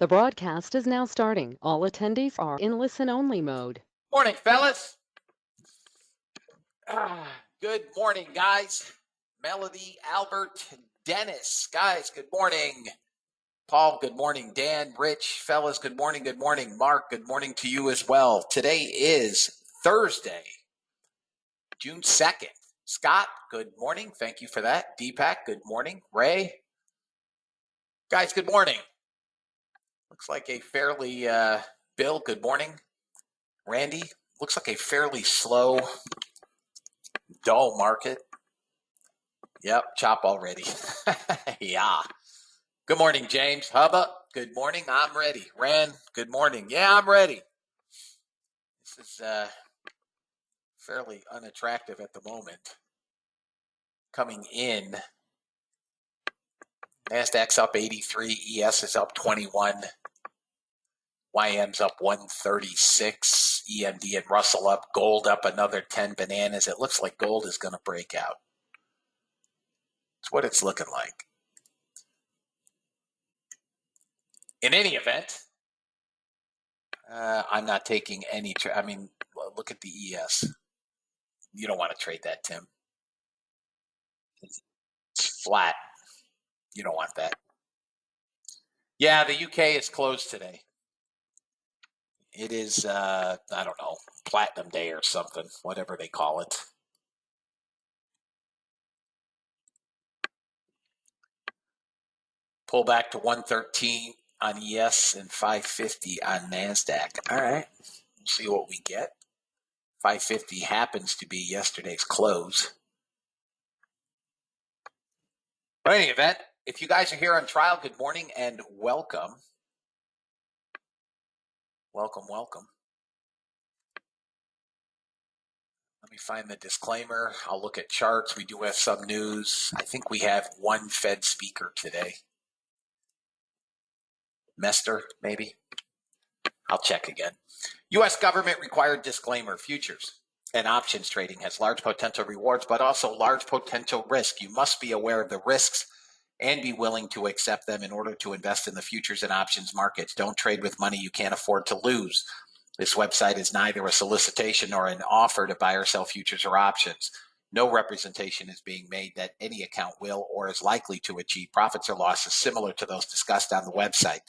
The broadcast is now starting. All attendees are in listen-only mode. Morning, fellas. Good morning, guys. Melody, Albert, Dennis. Guys, good morning. Paul, good morning. Dan, Rich, fellas, good morning. Good morning. Mark, good morning to you as well. Today is Thursday, June 2nd. Scott, good morning. Thank you for that. Deepak, good morning. Ray, guys, good morning. Looks like a fairly, Bill, good morning. Randy, looks like a fairly slow, dull market. Yep, chop already. Yeah. Good morning, James. Hubba, good morning. I'm ready. Ran, good morning. Yeah, I'm ready. This is fairly unattractive at the moment. Coming in, NASDAQ's up 83, ES is up 21, YM's up 136, EMD and Russell up, gold up another 10 bananas. It looks like gold is going to break out. It's what it's looking like. In any event, I'm not taking any. Look at the ES. You don't want to trade that, Tim. It's flat. You don't want that. Yeah, the UK is closed today. It is, I don't know, Platinum Day or something, whatever they call it. Pull back to 113 on ES and 550 on NASDAQ. All right, we'll see what we get. 550 happens to be yesterday's close. But in any event, if you guys are here on trial, good morning and welcome. Welcome, welcome. Let me find the disclaimer. I'll look at charts. We do have some news. I think we have one Fed speaker today. Mester, maybe? I'll check again. U.S. government required disclaimer. Futures and options trading has large potential rewards, but also large potential risk. You must be aware of the risks and be willing to accept them in order to invest in the futures and options markets. Don't trade with money you can't afford to lose. This website is neither a solicitation nor an offer to buy or sell futures or options. No representation is being made that any account will or is likely to achieve profits or losses similar to those discussed on the website.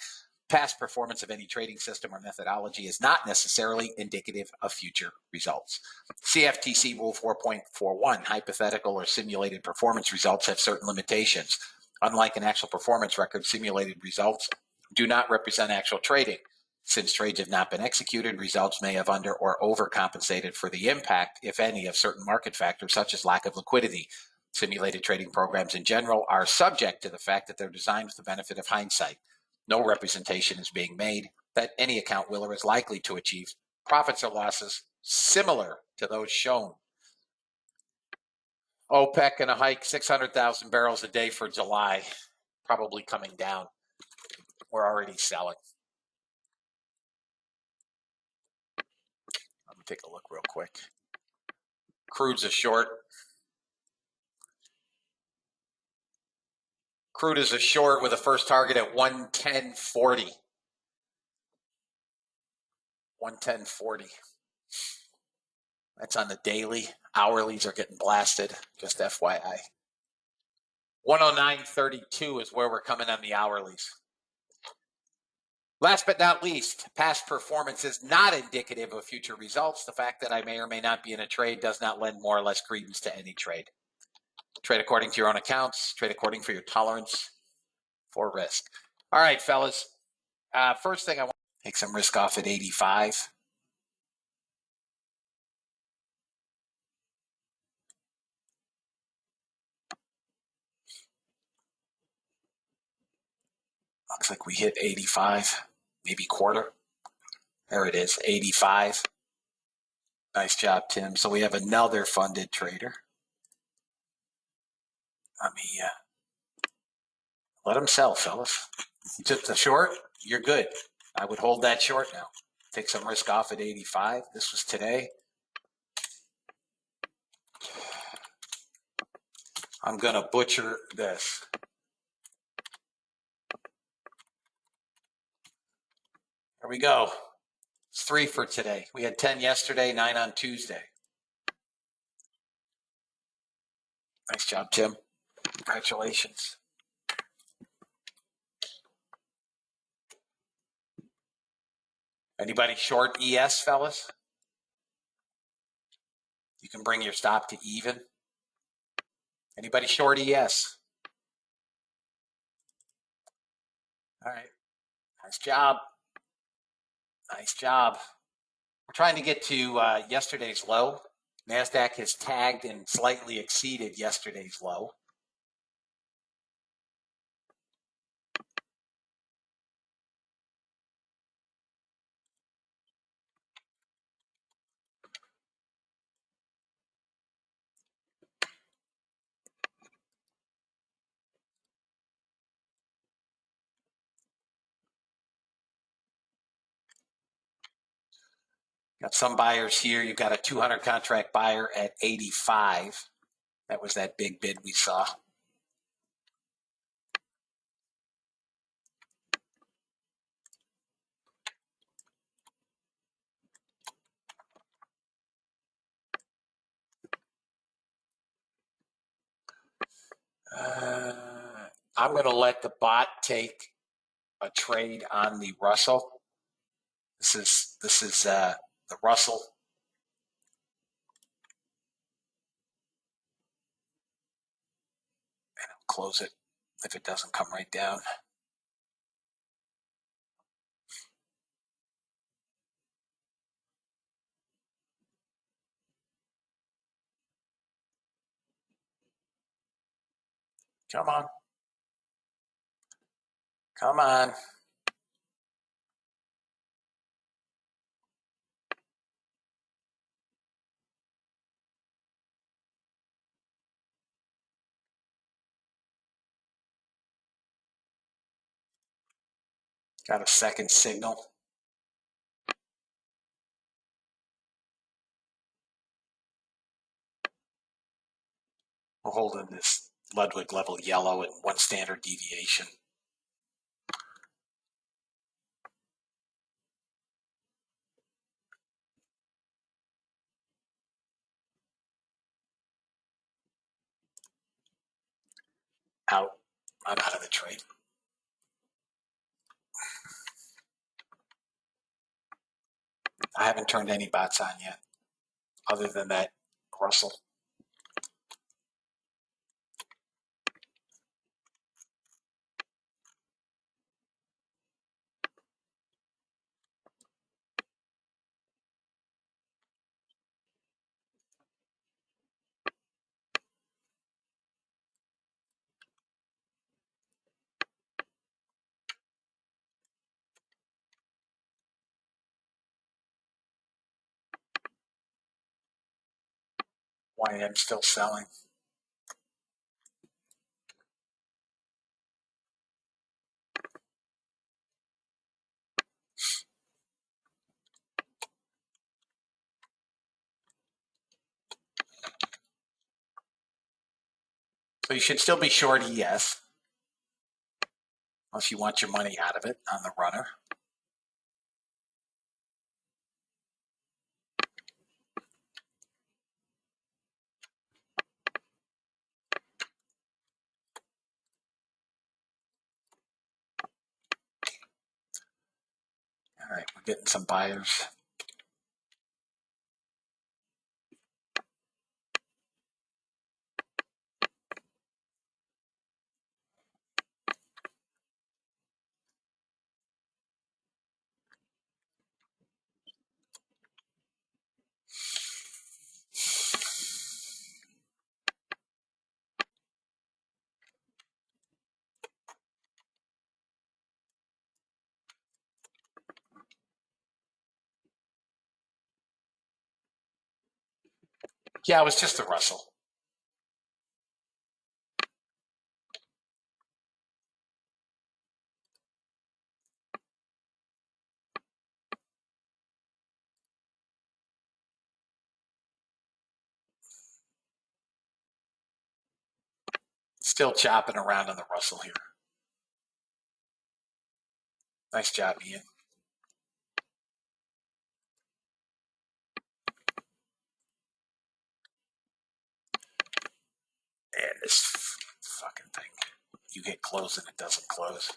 Past performance of any trading system or methodology is not necessarily indicative of future results. CFTC Rule 4.41, hypothetical or simulated performance results have certain limitations. Unlike an actual performance record, simulated results do not represent actual trading. Since trades have not been executed, results may have under or overcompensated for the impact, if any, of certain market factors such as lack of liquidity. Simulated trading programs in general are subject to the fact that they're designed with the benefit of hindsight. No representation is being made that any account will or is likely to achieve profits or losses similar to those shown. OPEC in a hike, 600,000 barrels a day for July, probably coming down. We're already selling. Let me take a look real quick. Crude's a short. Crude is a short with a first target at 110.40. 110.40. That's on the daily. Hourlies are getting blasted, just FYI. 109.32 is where we're coming on the hourlies. Last but not least, past performance is not indicative of future results. The fact that I may or may not be in a trade does not lend more or less credence to any trade. Trade according to your own accounts. Trade according for your tolerance for risk. All right, fellas. First thing I want to take some risk off at 85. Looks like we hit 85, maybe quarter. There it is, 85. Nice job, Tim. So we have another funded trader. Let me let him sell, fellas. You took the short, you're good. I would hold that short now. Take some risk off at 85. This was today. I'm going to butcher this. Here we go. It's 3 for today. We had 10 yesterday, 9 on Tuesday. Nice job, Tim. Congratulations. Anybody short ES, fellas? You can bring your stop to even. Anybody short ES? All right. Nice job. Nice job. We're trying to get to yesterday's low. NASDAQ has tagged and slightly exceeded yesterday's low. Got some buyers here. You've got a 200 contract buyer at 85. That was that big bid we saw. I'm going to let the bot take a trade on the Russell. This is the Russell. And I'll close it if it doesn't come right down. Come on. Come on. Got a second signal. We're holding this Ludwig level yellow at 1 standard deviation. Out. I'm out of the trade. I haven't turned any bots on yet, other than that Russell. YM still selling. So you should still be short ES, unless you want your money out of it on the runner. All right, we're getting some buyers. Yeah, it was just the Russell. Still chopping around on the Russell here. Nice job, Ian. This fucking thing. You hit close and it doesn't close.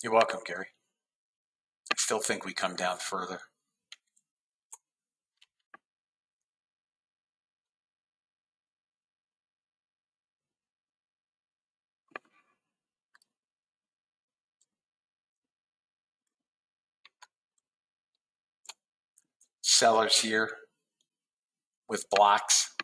You're welcome, Gary. I still think we come down further. Sellers here with blocks.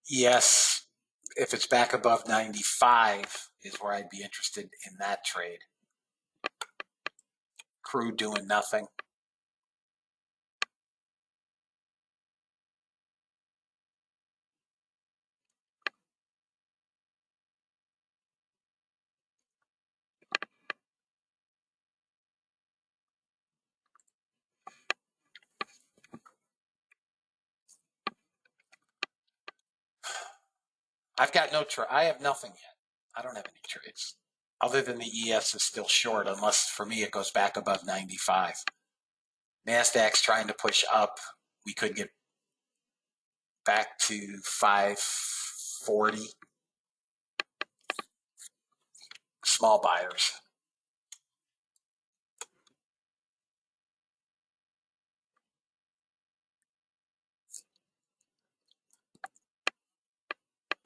Yes, if it's back above 95 is where I'd be interested in that trade. Crude doing nothing. I've got no trade. I have nothing yet. I don't have any trades. Other than the ES is still short, unless for me it goes back above 95. NASDAQ's trying to push up. We could get back to 540. Small buyers.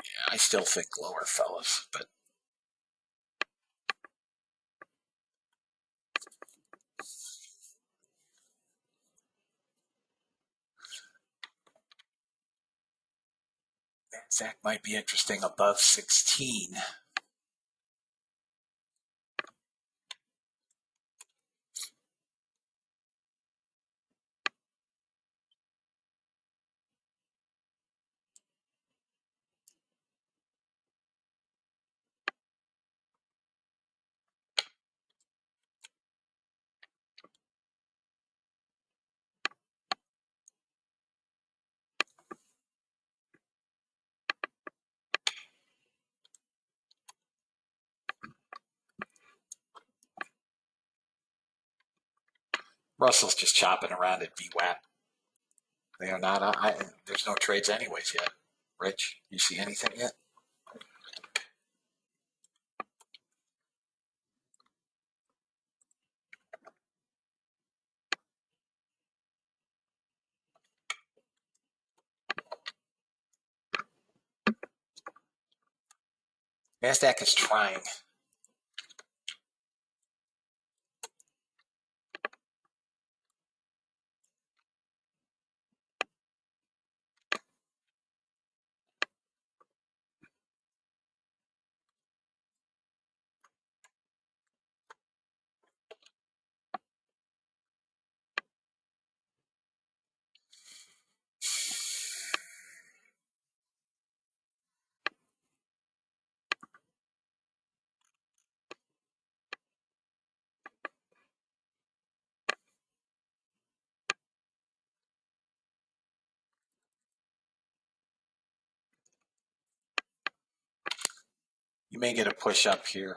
Yeah, I still think lower, fellas, but NASDAQ might be interesting above 16. Russell's just chopping around at VWAP. They are not. There's no trades anyways yet. Rich, you see anything yet? NASDAQ is trying. You may get a push up here.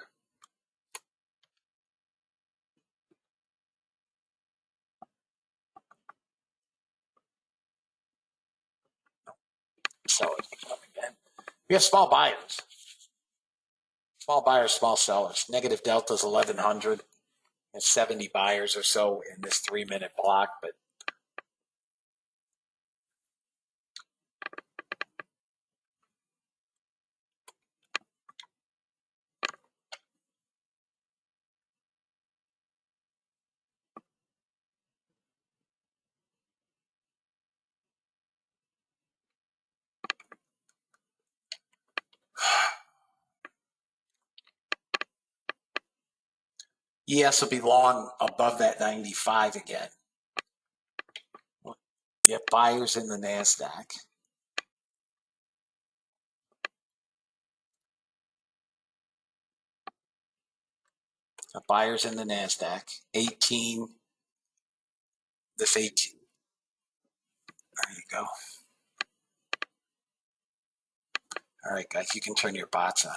So again, we have small buyers. Small buyers, small sellers. Negative delta is 1100. There's 70 buyers or so in this 3-minute block, but ES will be long above that 95 again. You have buyers in the NASDAQ. Buyers in the NASDAQ. 18. This 18. There you go. All right, guys, you can turn your bots on.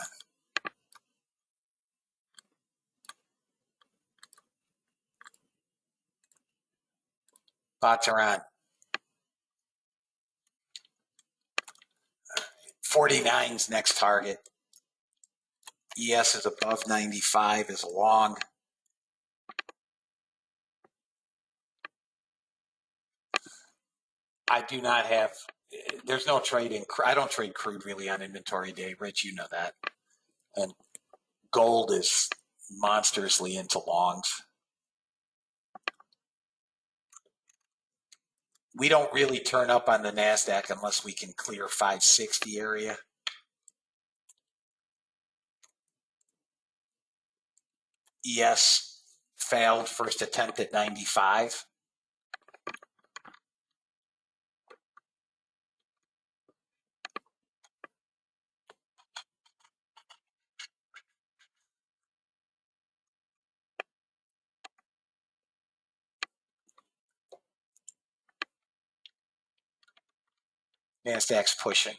Bots are on. 49's next target. ES is above 95 is long. I do not have, there's no trading. I don't trade crude really on inventory day. Rich, you know that. And gold is monstrously into longs. We don't really turn up on the NASDAQ unless we can clear 560 area. ES failed first attempt at 95. NASDAQ's pushing.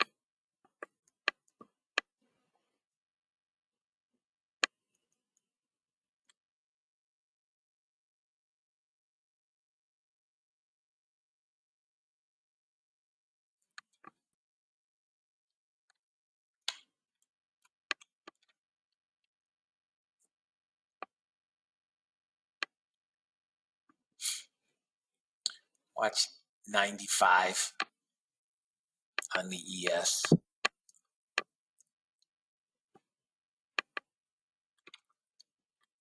Watch 95 on the ES.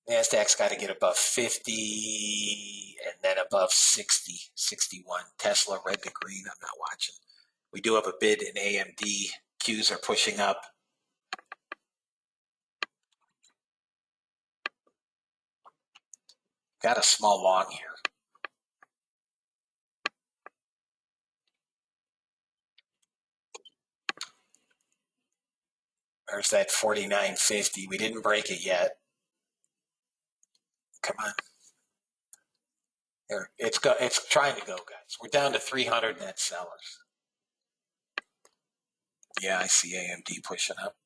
NASDAQ's got to get above 50 and then above 60, 61. Tesla, red to green, I'm not watching. We do have a bid in AMD. Qs are pushing up. Got a small long here. There's that 49.50. We didn't break it yet. Come on. There, it's trying to go, guys. We're down to 300 net sellers. Yeah, I see AMD pushing up.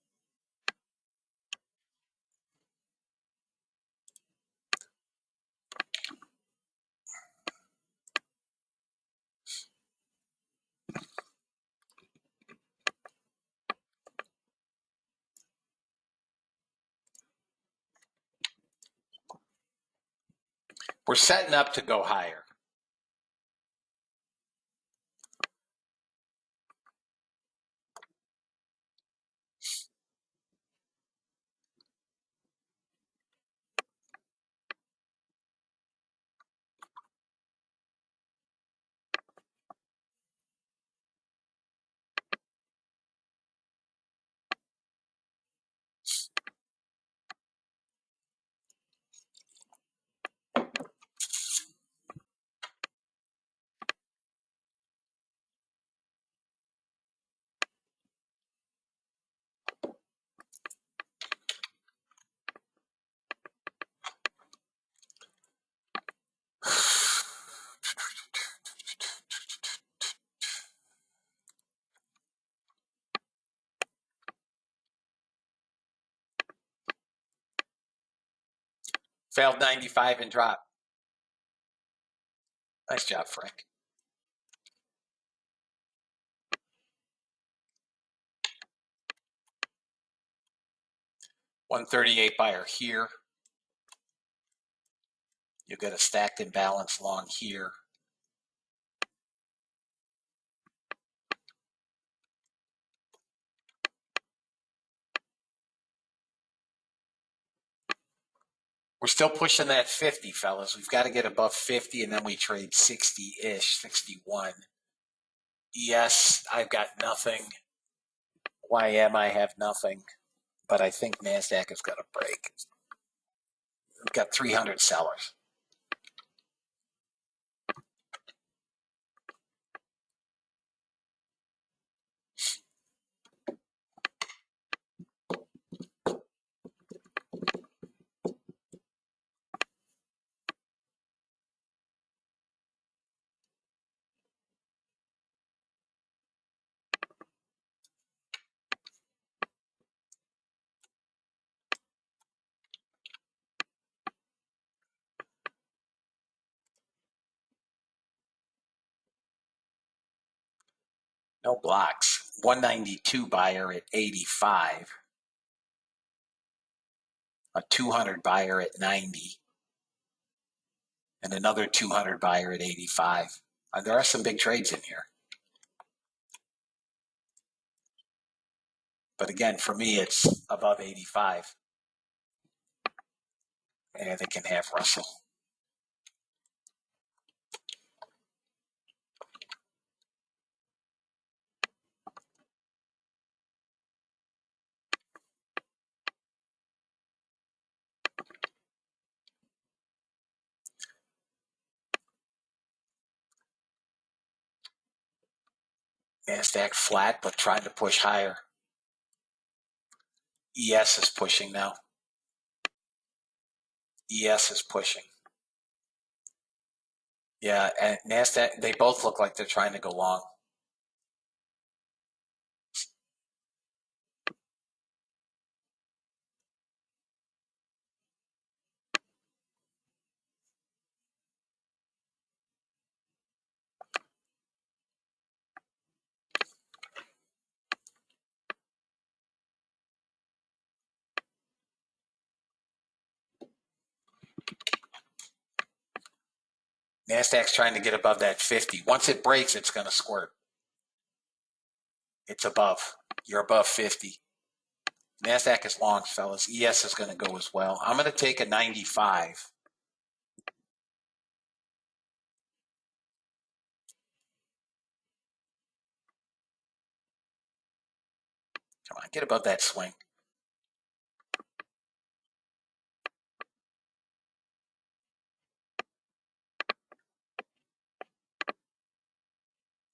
We're setting up to go higher. Failed 95 and drop. Nice job, Frank. $138 buyer here. You get a stacked and balanced long here. We're still pushing that 50, fellas. We've got to get above 50, and then we trade 60-ish, 61. ES, I've got nothing. YM, I have nothing. But I think NASDAQ is going to break. got 300 sellers. No blocks. 192 buyer at 85. A 200 buyer at 90. And another 200 buyer at 85. There are some big trades in here. But again, for me, it's above 85. And they can have Russell. NASDAQ flat, but trying to push higher. ES is pushing now. ES is pushing. Yeah, and NASDAQ, they both look like they're trying to go long. NASDAQ's trying to get above that 50. Once it breaks, it's going to squirt. It's above. You're above 50. NASDAQ is long, fellas. ES is going to go as well. I'm going to take a 95. Come on, get above that swing.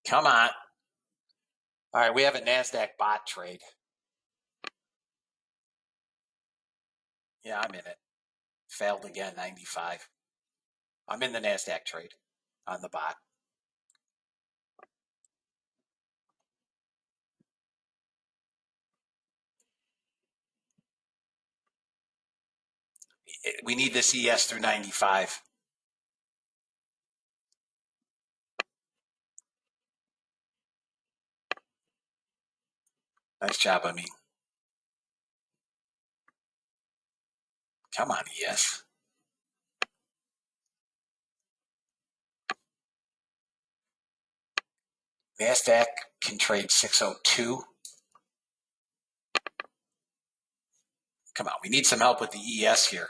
Come on. All right, we have a NASDAQ bot trade. Yeah, I'm in it. Failed again, 95. I'm in the NASDAQ trade on the bot. We need this ES through 95. Nice job, I mean. Come on, ES. NASDAQ can trade 602. Come on, we need some help with the ES here.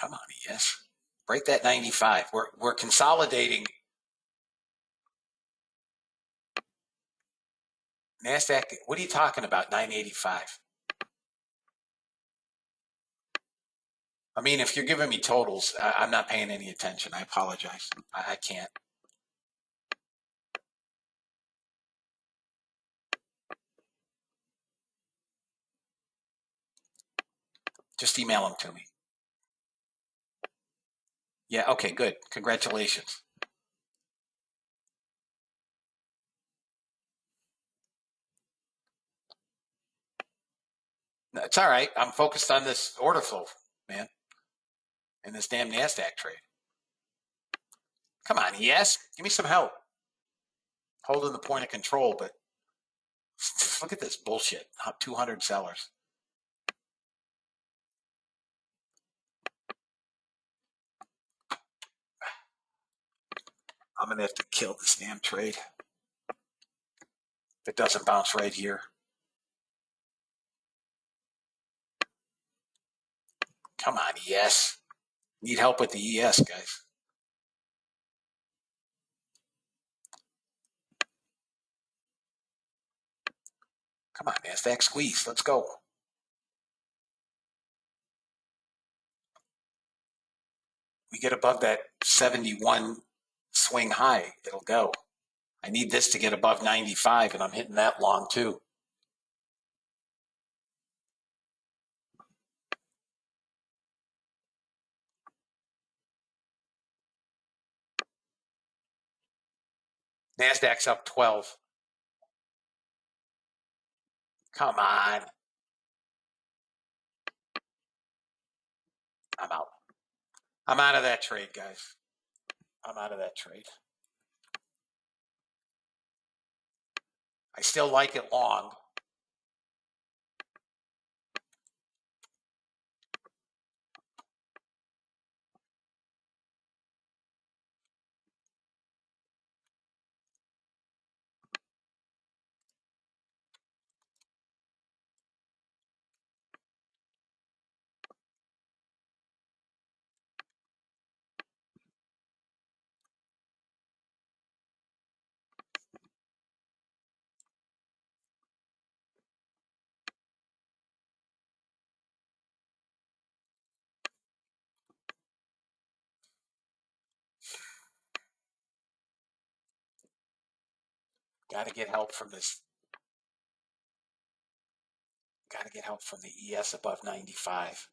Come on, ES. Break that 95. We're consolidating. NASDAQ, what are you talking about, 985? I mean, if you're giving me totals, I'm not paying any attention. I apologize. I can't. Just email them to me. Yeah, okay, good. Congratulations. It's all right. I'm focused on this order flow, man, and this damn NASDAQ trade. Come on, ES. Give me some help. Holding the point of control, but look at this bullshit. 200 sellers. I'm going to have to kill this damn trade. If it doesn't bounce right here. Come on, ES. Need help with the ES, guys. Come Come on, NASDAQ squeeze. Let's go. We get above that 71 swing high, it'll go. I need this to get above 95, and I'm hitting that long too. NASDAQ's up 12. Come on. I'm out. I'm out of that trade, guys. I'm out of that trade. I still like it long. Got to get help from this. Got to get help from the ES above 95.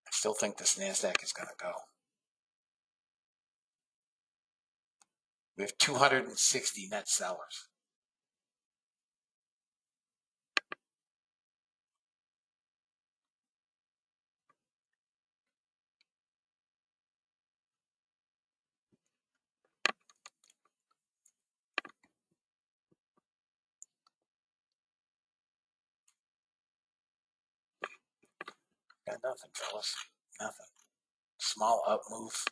I still think this NASDAQ is going to go. We have 260 net sellers. Got nothing, fellas. Nothing. Small up move.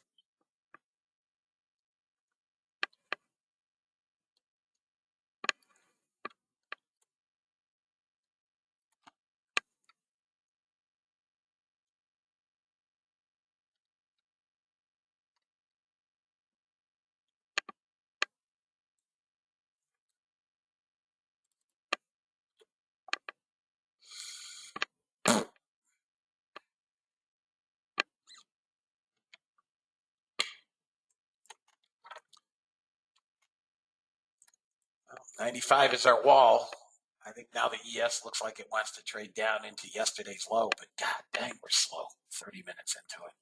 Well, 95 is our wall. I think now the ES looks like it wants to trade down into yesterday's low, but god dang, we're slow. 30 minutes into it.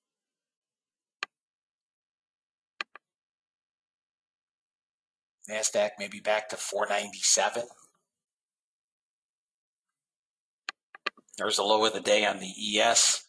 NASDAQ maybe back to 497. There's the low of the day on the ES.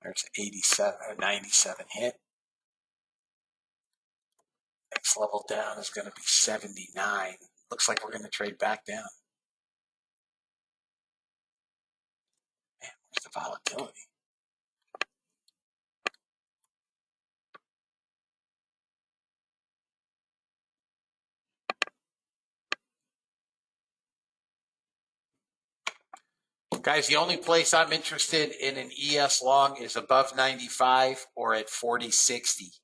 There's 87 or 97 hit. Next level down is going to be 79. Looks like we're going to trade back down. Man, where's the volatility? Guys, the only place I'm interested in an ES long is above 95 or at 40.60.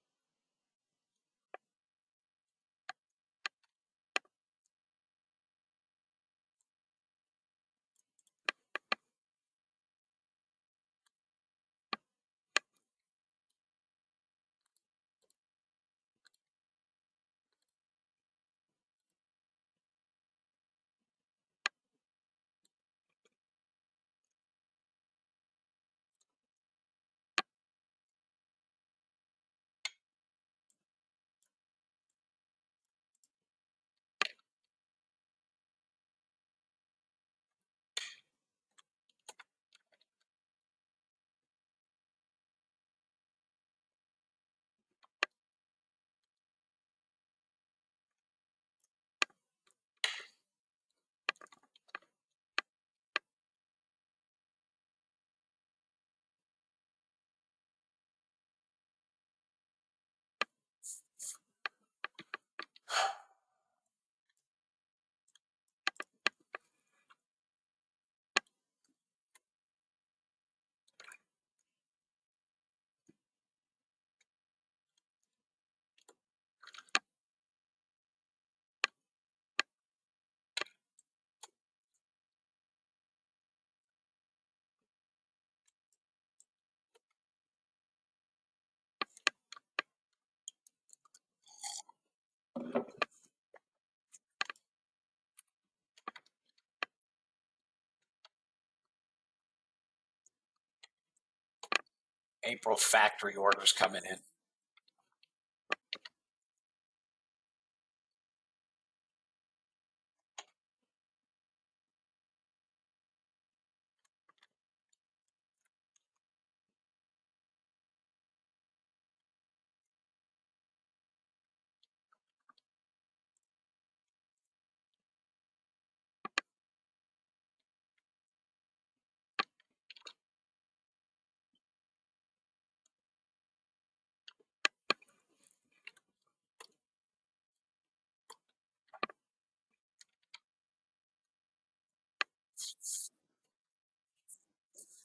April factory orders coming in.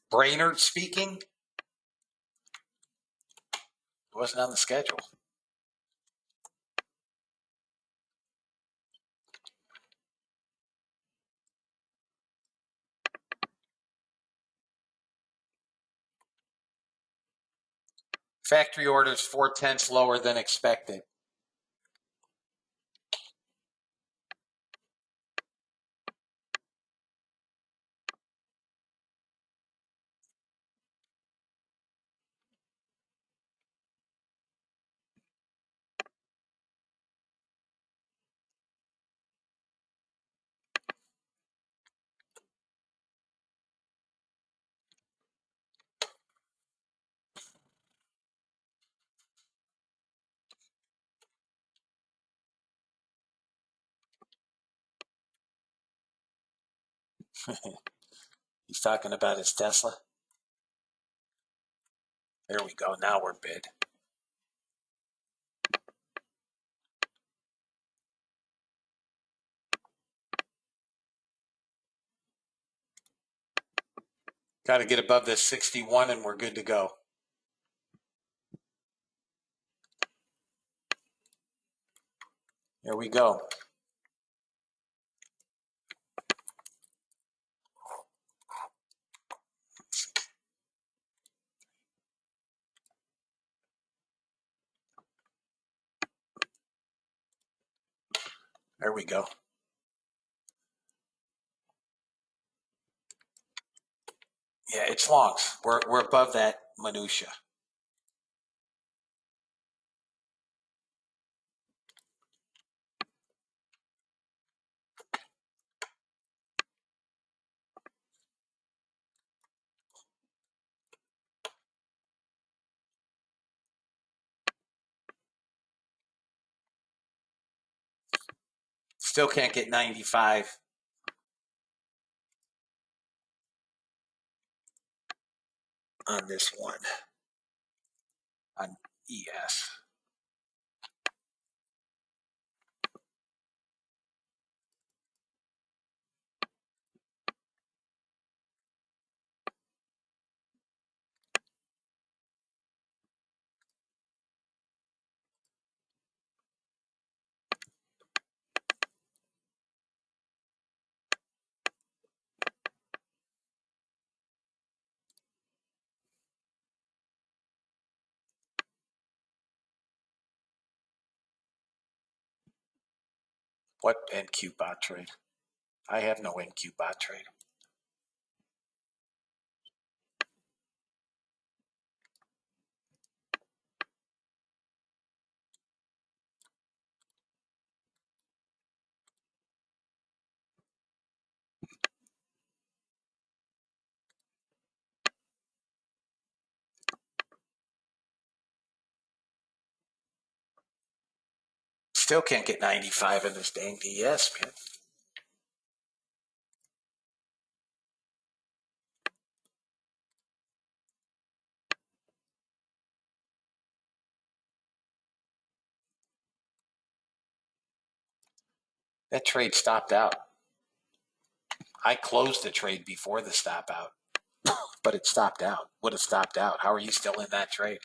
Brainerd speaking. It wasn't on the schedule. Factory orders 4/10 lower than expected. He's talking about his Tesla. There we go. Now we're bid. Got to get above this 61 and we're good to go. Here we go. There we go. Yeah, it's longs. We're above that minutia. Still can't get 95 on this one on ES. What NQ bot trade? I have no NQ bot trade. Still can't get 95 in this dang DS, man. That trade stopped out. I closed the trade before the stop out, but it stopped out. Would have stopped out. How are you still in that trade?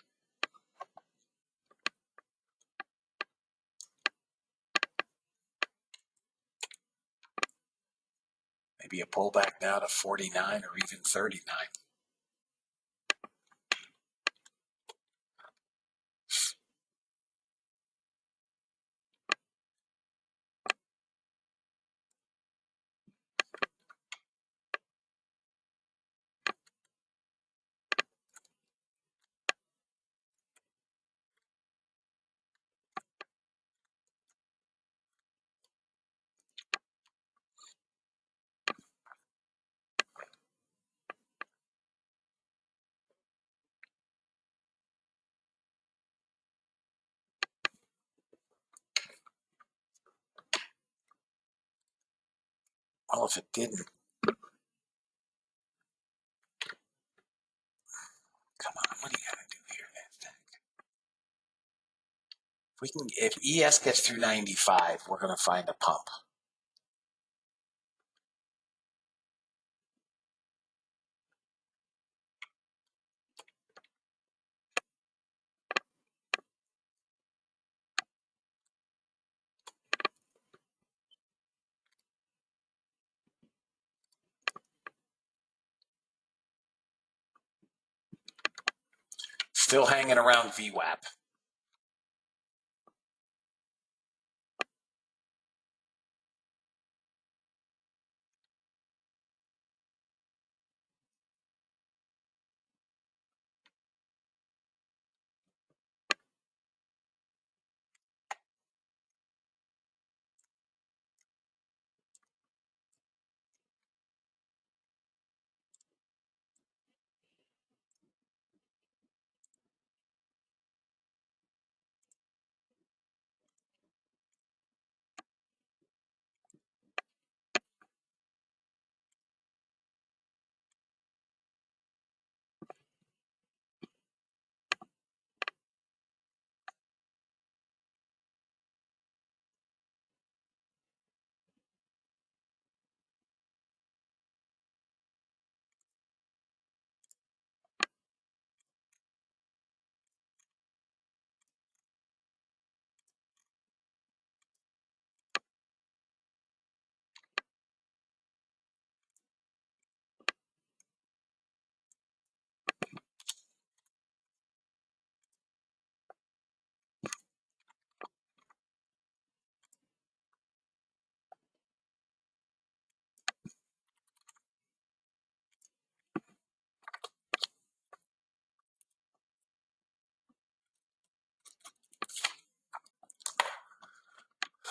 Maybe a pullback now to 49 or even 39. Well, if it didn't, come on, what do you got to do here, man? If ES gets through 95, we're going to find a pump. Still hanging around VWAP.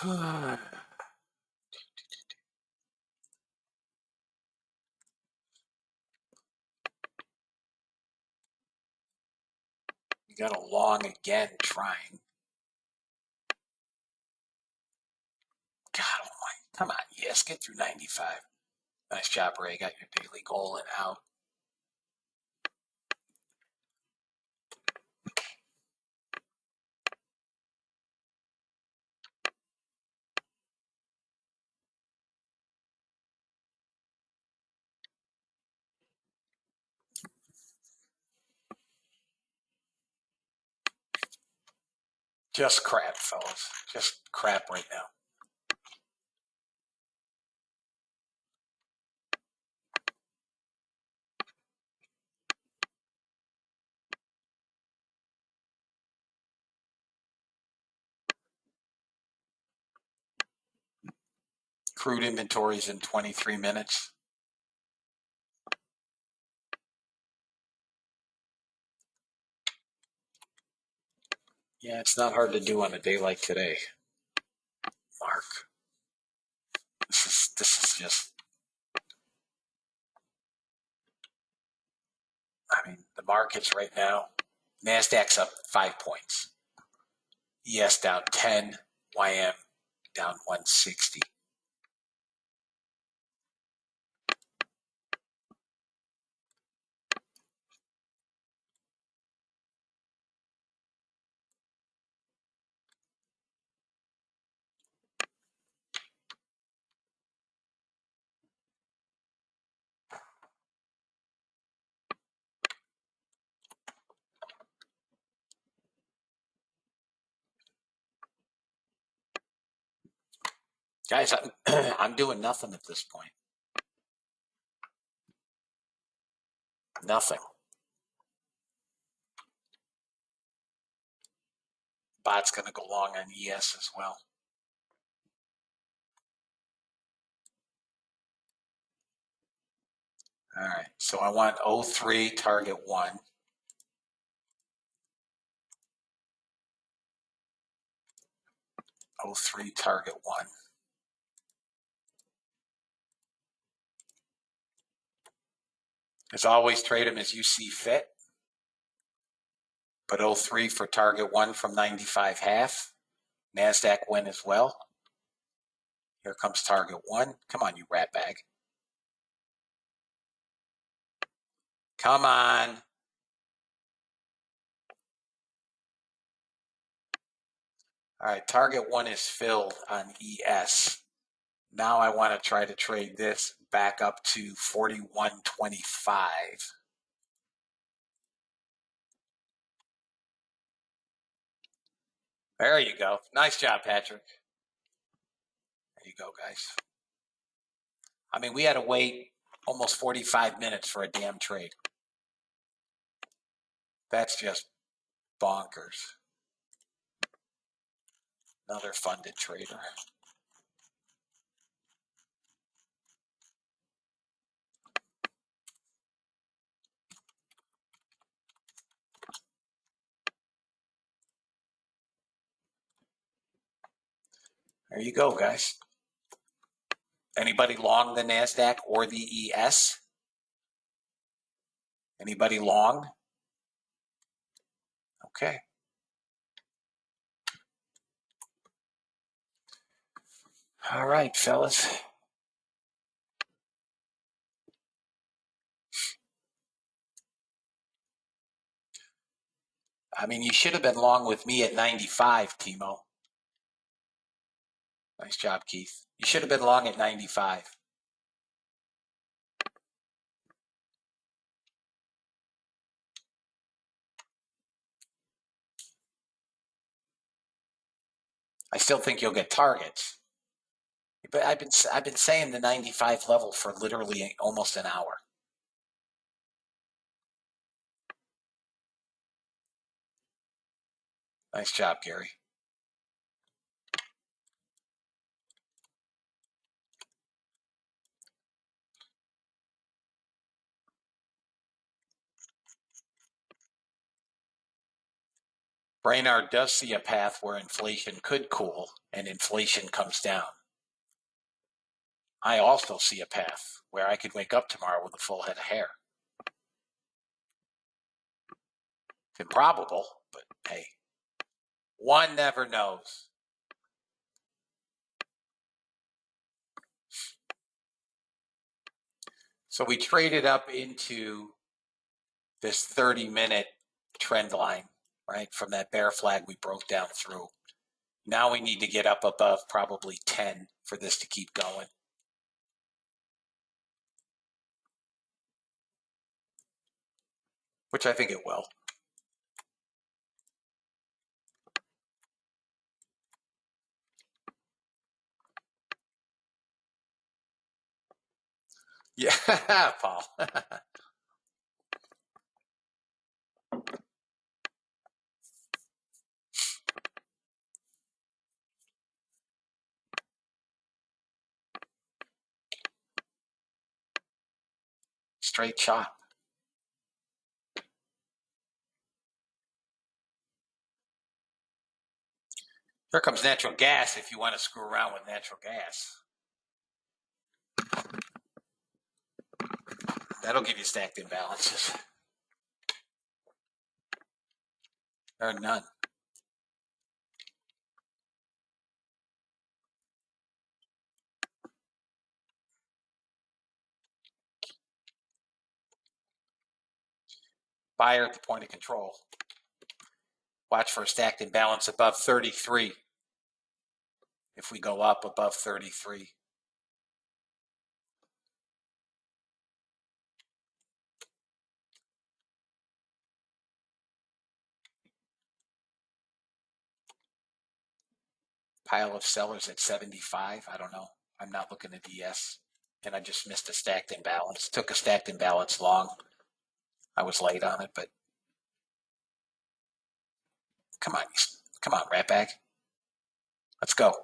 You got a long again trying. God almighty. Come on, yes, get through 95. Nice job, Ray. Got your daily goal and out. Just crap, fellas. Just crap right now. Crude inventories in 23 minutes. Yeah, it's not hard to do on a day like today, Mark. This is just, I mean, the markets right now, NASDAQ's up 5 points. ES down 10, YM down 160. Guys, I'm doing nothing at this point. Nothing. Bot's going to go long on ES as well. All right, so I want 03 target 1. 03 target 1. As always, trade them as you see fit. But 03 for target 1 from 95 half. NASDAQ win as well. Here comes target 1. Come on, you rat bag. Come on. All right, target 1 is filled on ES. Now I want to try to trade this back up to 41.25. There you go. Nice job, Patrick. There you go, guys. I mean, we had to wait almost 45 minutes for a damn trade. That's just bonkers. Another funded trader. There you go, guys. Anybody long the NASDAQ or the ES? Anybody long? Okay. All right, fellas. I mean, you should have been long with me at 95, Timo. Nice job, Keith. You should have been long at 95. I still think you'll get targets. But I've been saying the 95 level for literally almost an hour. Nice job, Gary. Brainard does see a path where inflation could cool and inflation comes down. I also see a path where I could wake up tomorrow with a full head of hair. It's improbable, but hey, one never knows. So we traded up into this 30-minute trend line, right? From that bear flag we broke down through. Now we need to get up above probably 10 for this to keep going. Which I think it will. Yeah, Paul. Straight chop. Here comes natural gas if you want to screw around with natural gas. That'll give you stacked imbalances. Or none. Buyer at the point of control. Watch for a stacked imbalance above 33. If we go up above 33. Pile of sellers at 75. I don't know. I'm not looking at ES. And I just missed a stacked imbalance. Took a stacked imbalance long. I was late on it, but come on, rat bag. Let's go.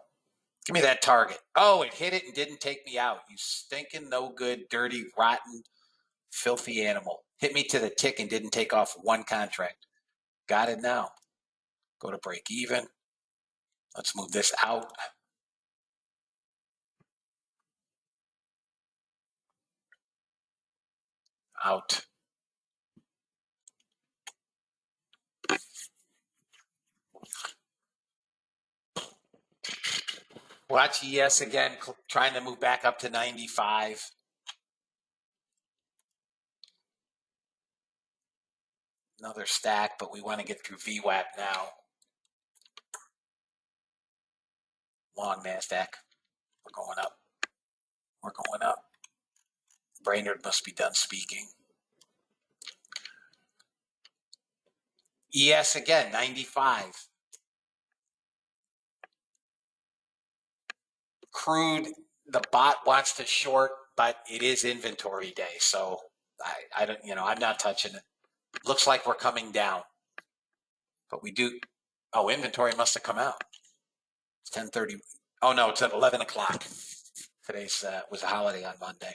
Give me that target. Oh, it hit it and didn't take me out. You stinking, no good, dirty, rotten, filthy animal. Hit me to the tick and didn't take off one contract. Got it now. Go to break even. Let's move this out. Out. Watch ES again, trying to move back up to 95. Another stack, but we want to get through VWAP now. Long NASDAQ. We're going up. We're going up. Brainerd must be done speaking. ES again, 95. Crude, the bot wants to short, but it is inventory day, so I don't, I'm not touching it. Looks like we're coming down, but we do. Oh, inventory must have come out. It's 10:30. Oh no, it's at 11 o'clock. Today's was a holiday on Monday.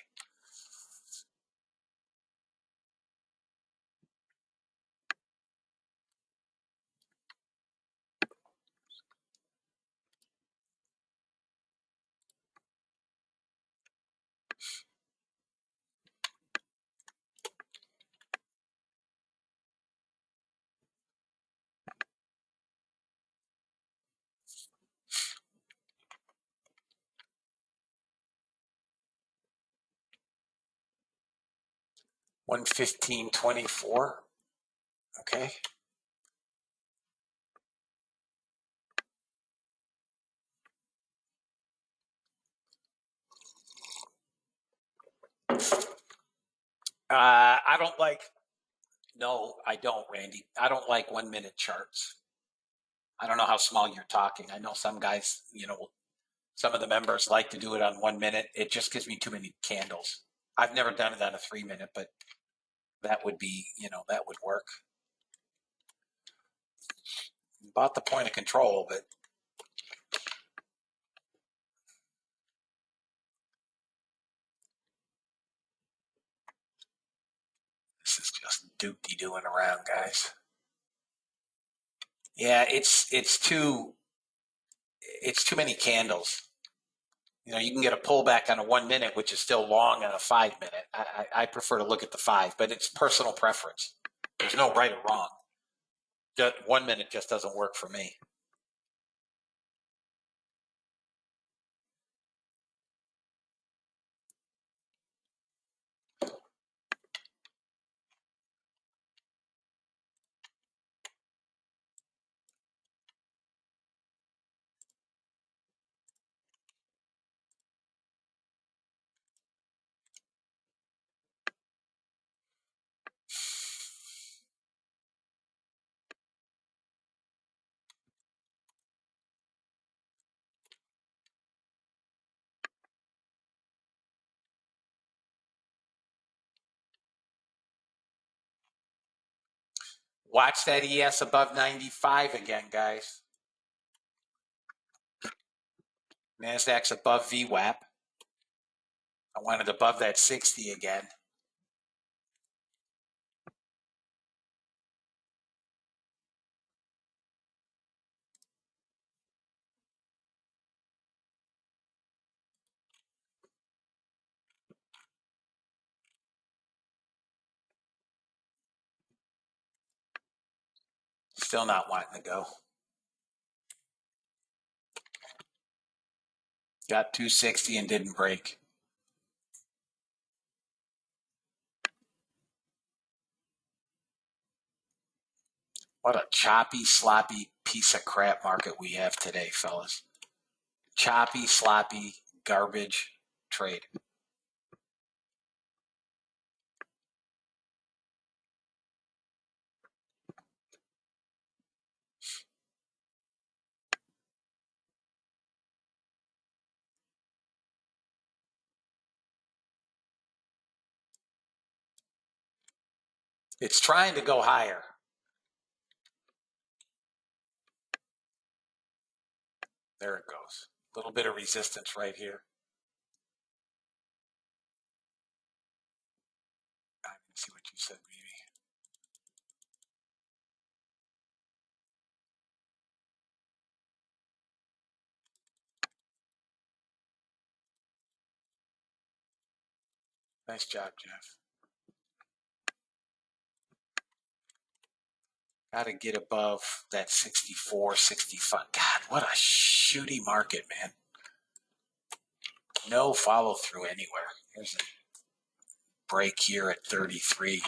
$115.24. Okay. I don't like. No, I don't, Randy. I don't like 1 minute charts. I don't know how small you're talking. I know some guys, some of the members like to do it on 1 minute. It just gives me too many candles. I've never done it on a 3 minute, but that would be, that would work. Bought the point of control, but this is just doopty doing around, guys. Yeah, it's too many candles. You can get a pullback on a 1 minute, which is still long on a 5 minute. I prefer to look at the 5, but it's personal preference. There's no right or wrong. Just 1 minute just doesn't work for me. Watch that ES above 95 again, guys. NASDAQ's above VWAP. I want it above that 60 again. Still not wanting to go. Got 260 and didn't break. What a choppy, sloppy piece of crap market we have today, fellas. Choppy, sloppy, garbage trade. It's trying to go higher. There it goes. A little bit of resistance right here. I didn't see what you said, Mimi. Nice job, Jeff. Got to get above that 64, 65. God, what a shooty market, man. No follow through anywhere. There's a break here at 33.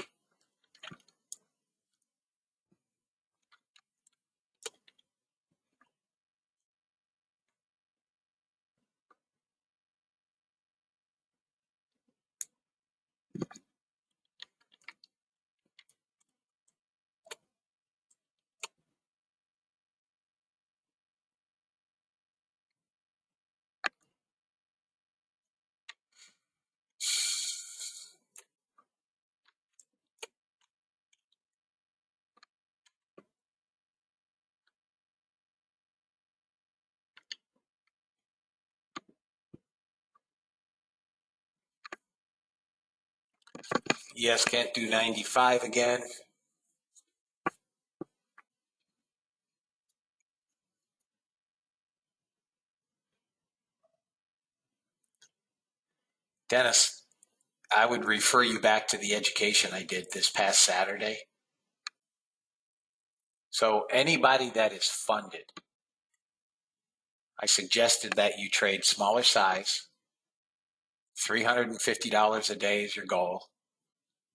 Yes, can't do 95 again. Dennis, I would refer you back to the education I did this past Saturday. So anybody that is funded, I suggested that you trade smaller size, $350 a day is your goal,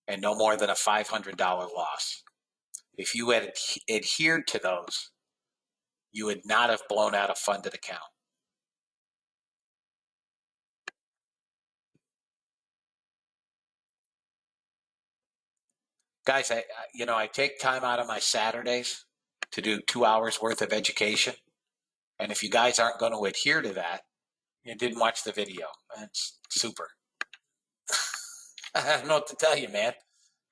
and no more than a $500 loss. If you had adhered to those, you would not have blown out a funded account. Guys, I take time out of my Saturdays to do 2 hours worth of education. And if you guys aren't going to adhere to that, you didn't watch the video. That's super. I don't know what to tell you, man.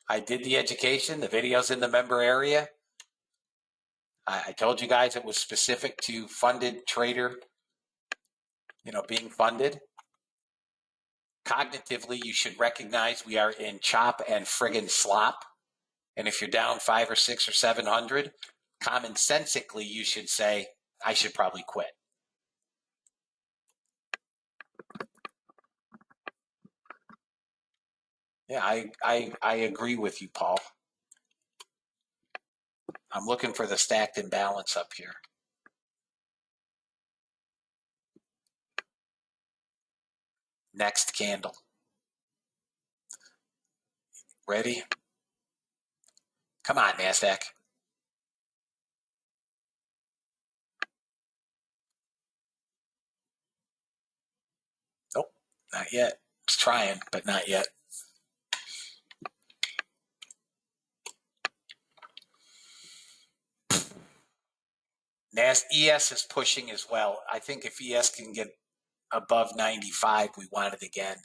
I did the education. The video's in the member area. I told you guys it was specific to funded trader, being funded. Cognitively, you should recognize we are in chop and friggin' slop. And if you're down 5 or 6 or 700, commonsensically, you should say, I should probably quit. Yeah, I agree with you, Paul. I'm looking for the stacked imbalance up here. Next candle. Ready? Come on, NASDAQ. Nope, not yet. It's trying, but not yet. ES is pushing as well. I think if ES can get above 95, we want it again.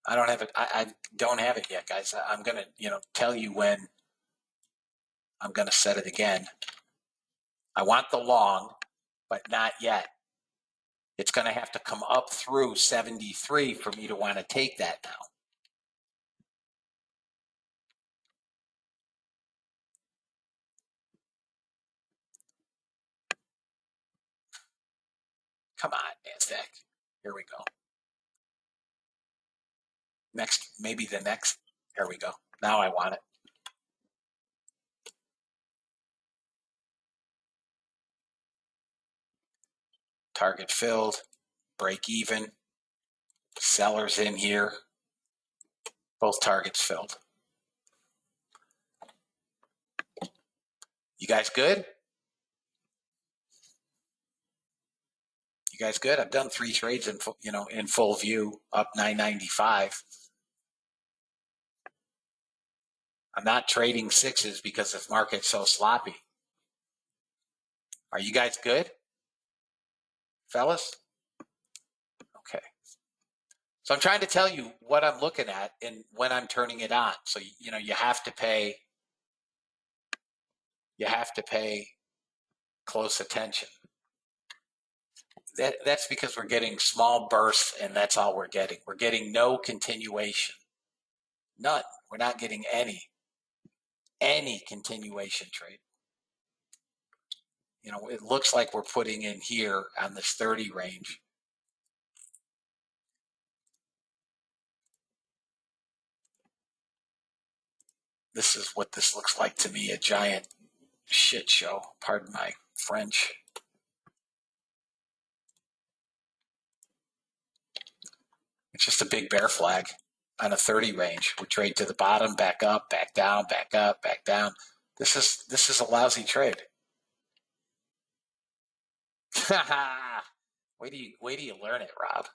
I don't have it. I don't have it yet, guys. I'm gonna, tell you when I'm gonna set it again. I want the long, but not yet. It's gonna have to come up through 73 for me to want to take that now. Come on, NASDAQ. Here we go. Next, maybe the next. Here we go. Now I want it. Target filled, break even, sellers in here, both targets filled. You guys good? You guys good? I've done 3 trades in full view, up 995. I'm not trading 6s because the market's so sloppy. Are you guys good, fellas? Okay. So I'm trying to tell you what I'm looking at and when I'm turning it on. So you have to pay close attention. That's because we're getting small bursts, and that's all we're getting. We're getting no continuation. None. We're not getting any continuation trade. It looks like we're putting in here on this 30 range. This is what this looks like to me, a giant shit show. Pardon my French. It's just a big bear flag on a 30 range. We trade to the bottom, back up, back down, back up, back down. This is a lousy trade. Wait till you learn it, Rob.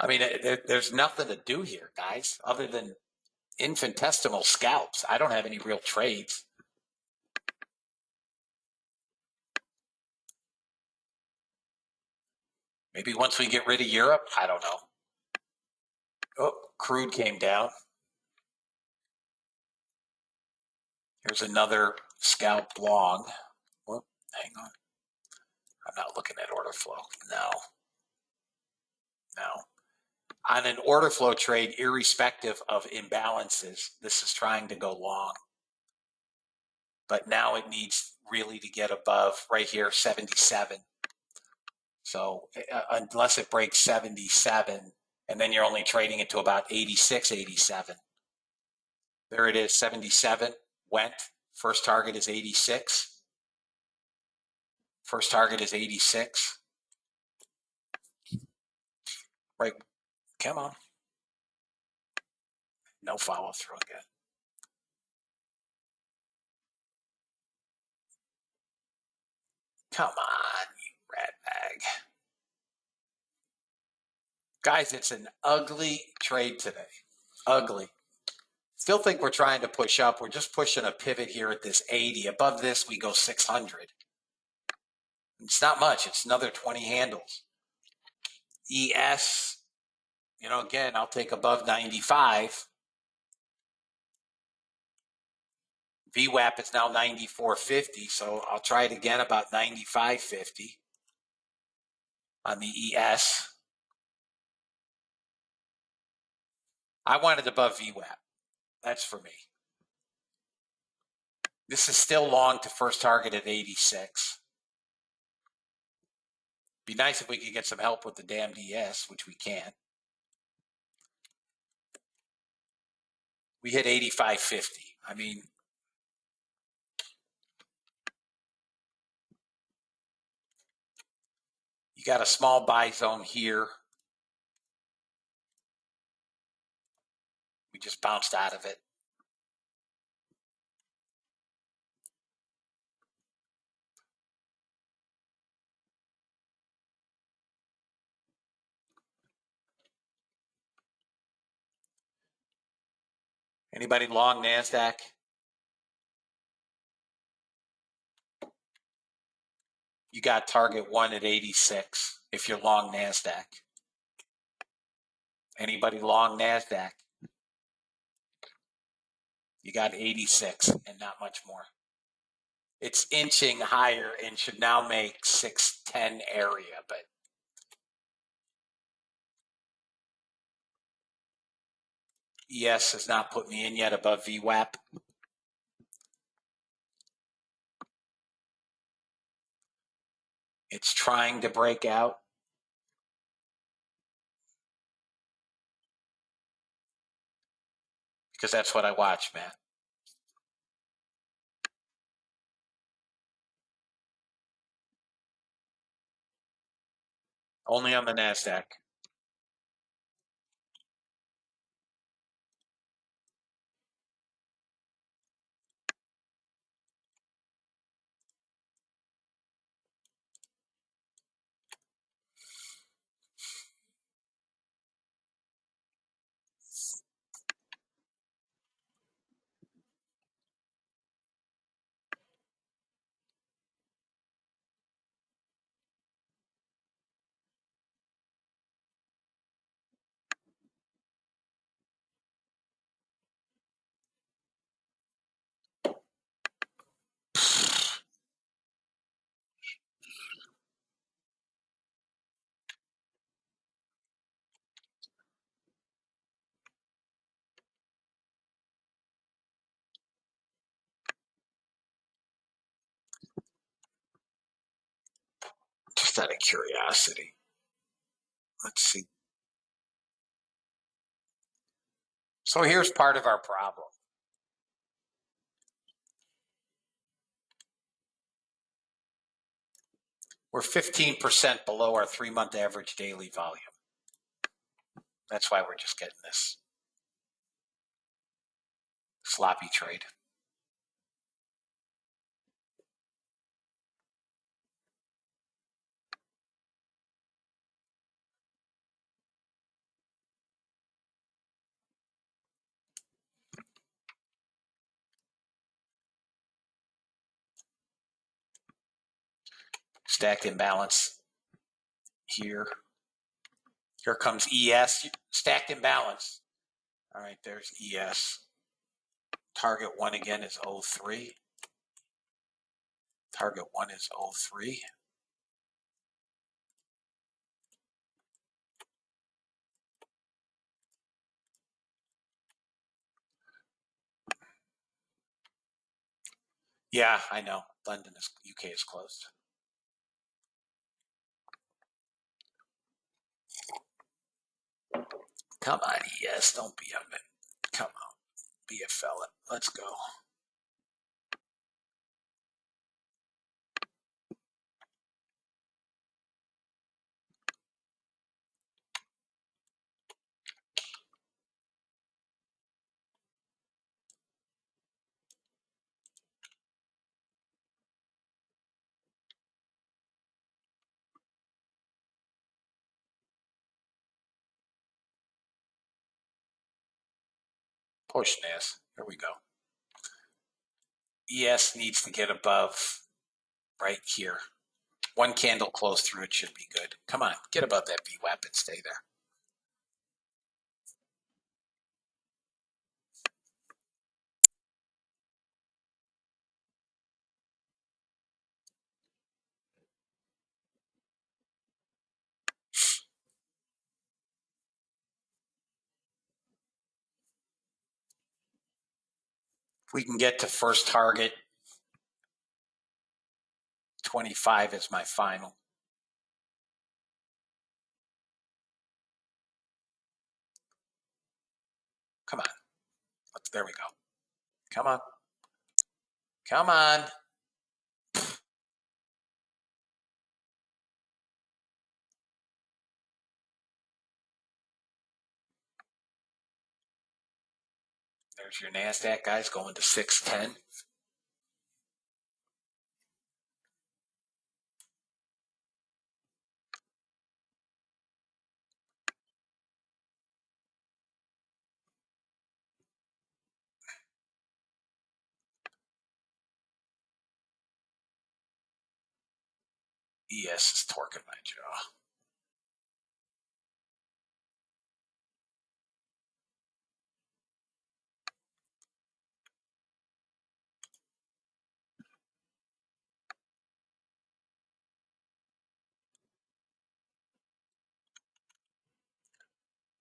I mean, there's nothing to do here, guys, other than infinitesimal scalps. I don't have any real trades. Maybe once we get rid of Europe, I don't know. Oh, crude came down. Here's another scalp long. Whoop, hang on. I'm not looking at order flow. No. On an order flow trade, irrespective of imbalances, this is trying to go long. But now it needs really to get above right here, 77. So unless it breaks 77, and then you're only trading it to about 86, 87. There it is, 77, went. First target is 86. First target is 86. Right, come on. No follow through again. Come on, you rat bag. Guys, it's an ugly trade today. Ugly. Still think we're trying to push up. We're just pushing a pivot here at this 80. Above this, we go 600. It's not much. It's another 20 handles. ES, again, I'll take above 95. VWAP is now 94.50, so I'll try it again about 95.50 on the ES. I want it above VWAP. That's for me. This is still long to first target at 86. Be nice if we could get some help with the damn DS, which we can't. We hit 85.50. I mean, you got a small buy zone here. We just bounced out of it. Anybody long NASDAQ? You got target 1 at 86 if you're long NASDAQ. Anybody long NASDAQ? You got 86 and not much more. It's inching higher and should now make 610 area, but ES has not put me in yet above VWAP. It's trying to break out. Because that's what I watch, Matt. Only on the NASDAQ. Just out of curiosity. Let's see. So here's part of our problem. We're 15% below our 3-month average daily volume. That's why we're just getting this sloppy trade. Stacked imbalance here. Here comes ES, stacked imbalance. All right, there's ES. Target 1 again is 03. Target 1 is 03. Yeah, I know. UK is closed. Come on, ES, don't be a man. Come on, be a fella. Let's go. Push NAS. Here we go. ES needs to get above right here. One candle close through it should be good. Come on, get above that VWAP and stay there. If we can get to first target, 25 is my final. Come on. There we go. Come on. Come on. There's your NASDAQ, guys, going to 610. ES is torquing my jaw.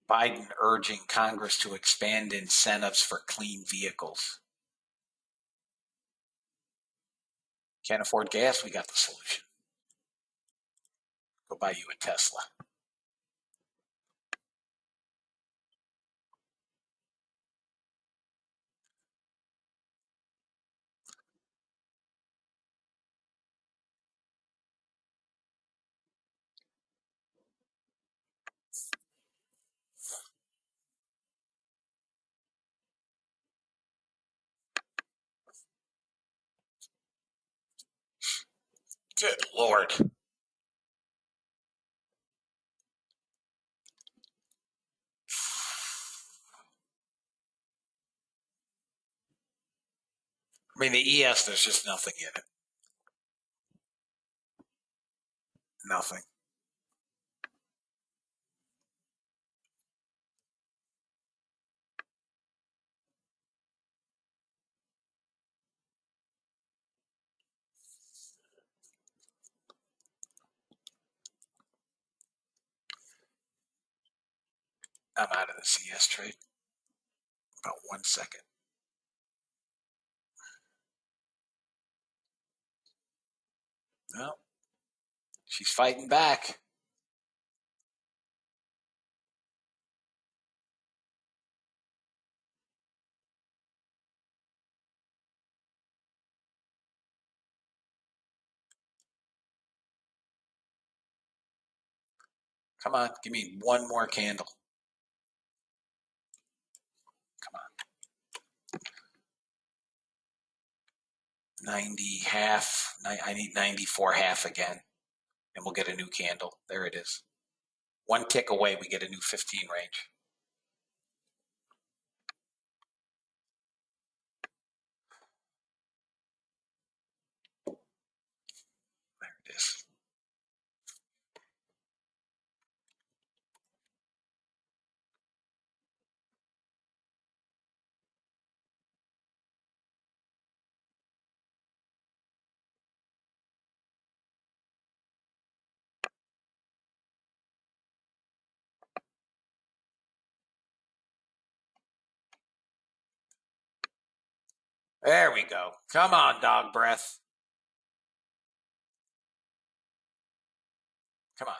Biden urging Congress to expand incentives for clean vehicles. Can't afford gas? We got the solution. Go buy you a Tesla. Good Lord. I mean, the ES, there's just nothing in it. Nothing. I'm out of the CS trade. About 1 second. No, she's fighting back. Come on, give me one more candle. Come on. 90 half. I need 94 half again. And we'll get a new candle. There it is. One tick away, we get a new 15 range. There it is. There we go. Come on, dog breath. Come on.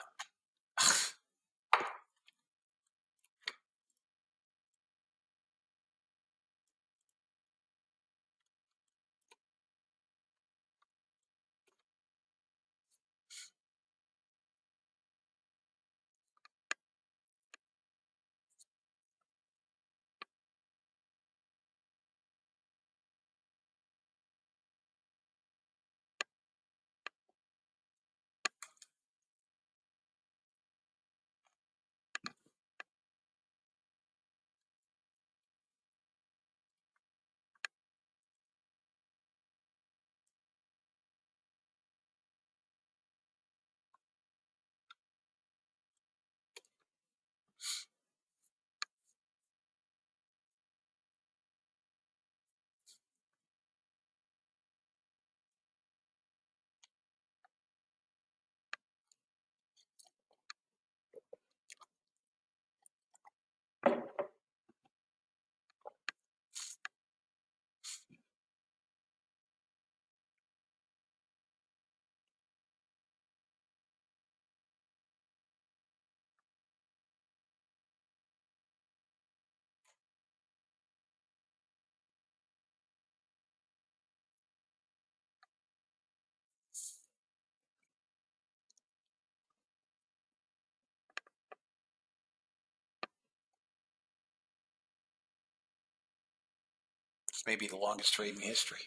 This may be the longest trade in history.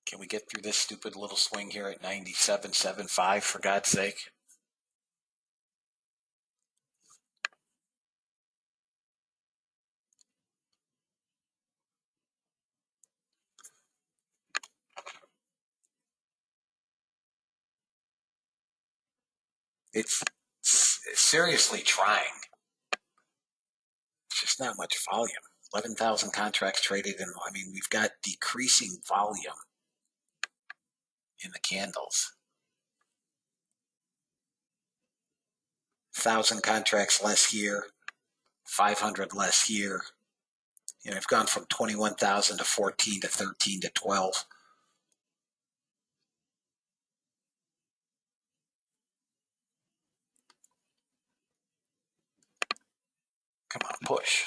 Can we get through this stupid little swing here at 97.75 for God's sake? It's seriously trying. It's just not much volume. 11,000 contracts traded, and I mean, we've got decreasing volume in the candles. 1,000 contracts less here, 500 less here. You know, I've gone from 21,000 to 14 to 13 to 12. Come on, push.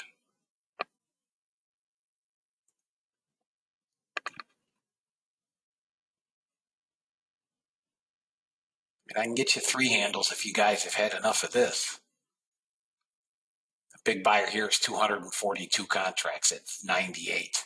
I can get you 3 handles if you guys have had enough of this. The big buyer here is 242 contracts at 98.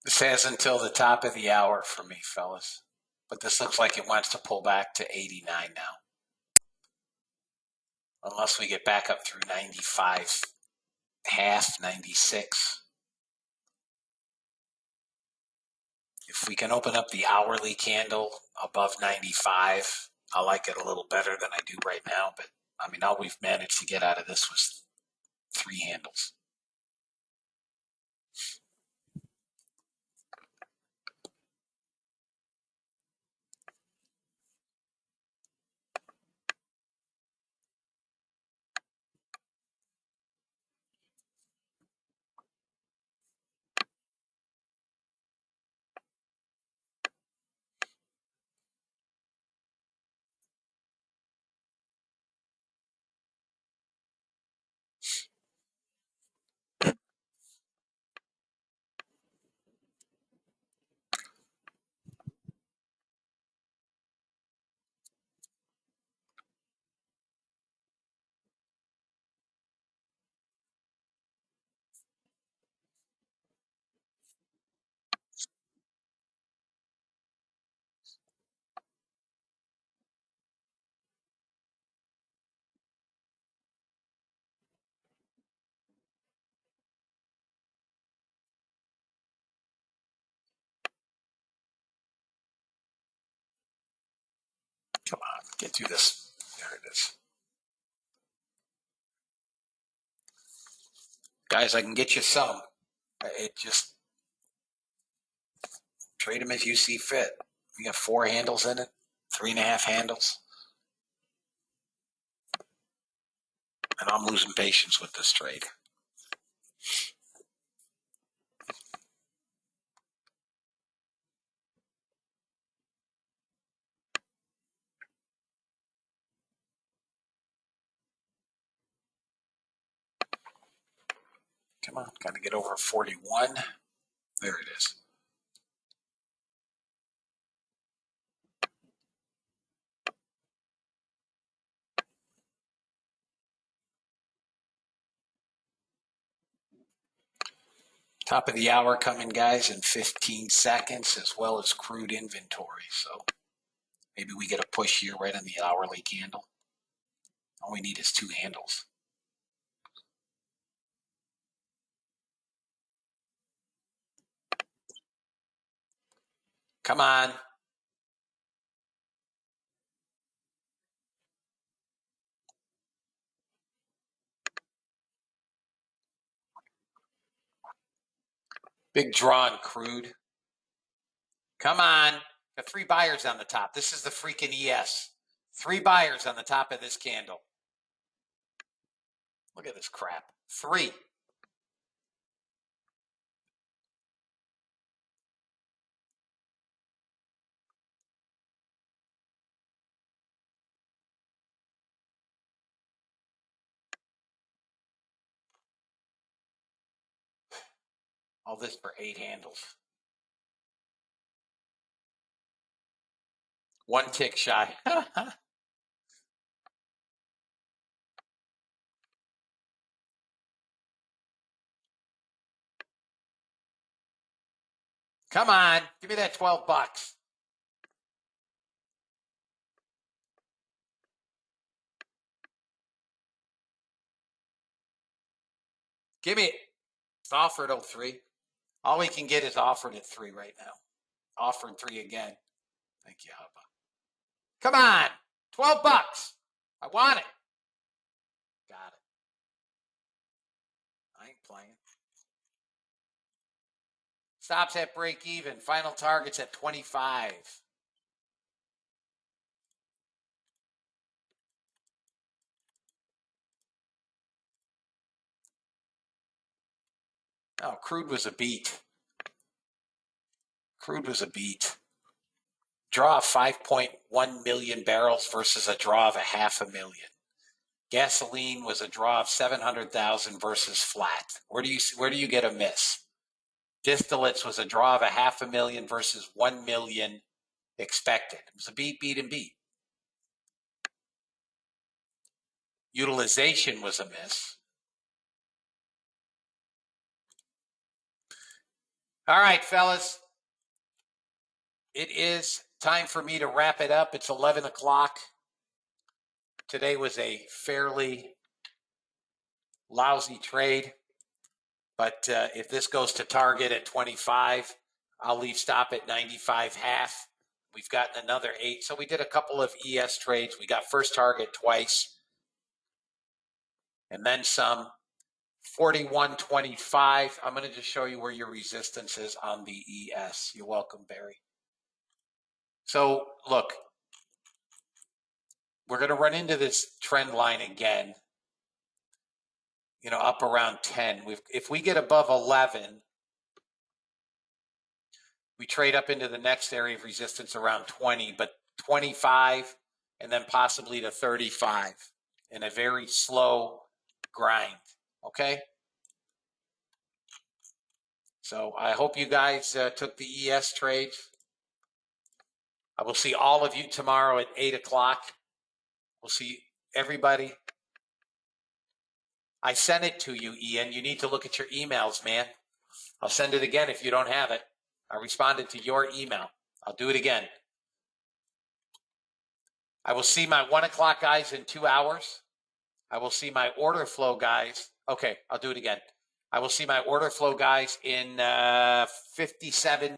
This has until the top of the hour for me, fellas. But this looks like it wants to pull back to 89 now. Unless we get back up through 95, half, 96. If we can open up the hourly candle above 95, I like it a little better than I do right now. But I mean, all we've managed to get out of this was 3 handles. Come on, get through this. There it is. Guys, I can get you some. It just trade them as you see fit. We got 4 handles in it, 3.5 handles. And I'm losing patience with this trade. Come on, got to get over 41. There it is. Top of the hour coming, guys, in 15 seconds, as well as crude inventory. So maybe we get a push here right on the hourly candle. All we need is 2 handles. Come on. Big draw on crude. Come on. Got 3 buyers on the top. This is the freaking ES. 3 buyers on the top of this candle. Look at this crap. 3. All this for 8 handles. 1 tick shy. Come on. Give me that 12 bucks. Give me it. It's offered 03. All we can get is offered at 3 right now. Offered 3 again. Thank you, Hubba. Come on. 12 bucks. I want it. Got it. I ain't playing. Stops at break even. Final targets at 25. Oh, crude was a beat. Crude was a beat. Draw of 5.1 million barrels versus a draw of 500,000. Gasoline was a draw of 700,000 versus flat. Where do you get a miss? Distillates was a draw of 500,000 versus 1 million expected. It was a beat, and beat. Utilization was a miss. All right, fellas. It is time for me to wrap it up. It's 11 o'clock. Today was a fairly lousy trade. But if this goes to target at 25, I'll leave stop at 95.5. We've gotten another 8. So we did a couple of ES trades. We got first target twice. And then some. 41.25. I'm going to just show you where your resistance is on the ES. You're welcome, Barry. So look, we're going to run into this trend line again, up around 10. If we get above 11, we trade up into the next area of resistance around 20, but 25 and then possibly to 35 in a very slow grind. Okay? So I hope you guys took the ES trades. I will see all of you tomorrow at 8 o'clock. We'll see everybody. I sent it to you, Ian. You need to look at your emails, man. I'll send it again if you don't have it. I responded to your email. I'll do it again. I will see my 1 o'clock guys in 2 hours. I will see my order flow guys. Okay, I'll do it again. I will see my order flow guys in 57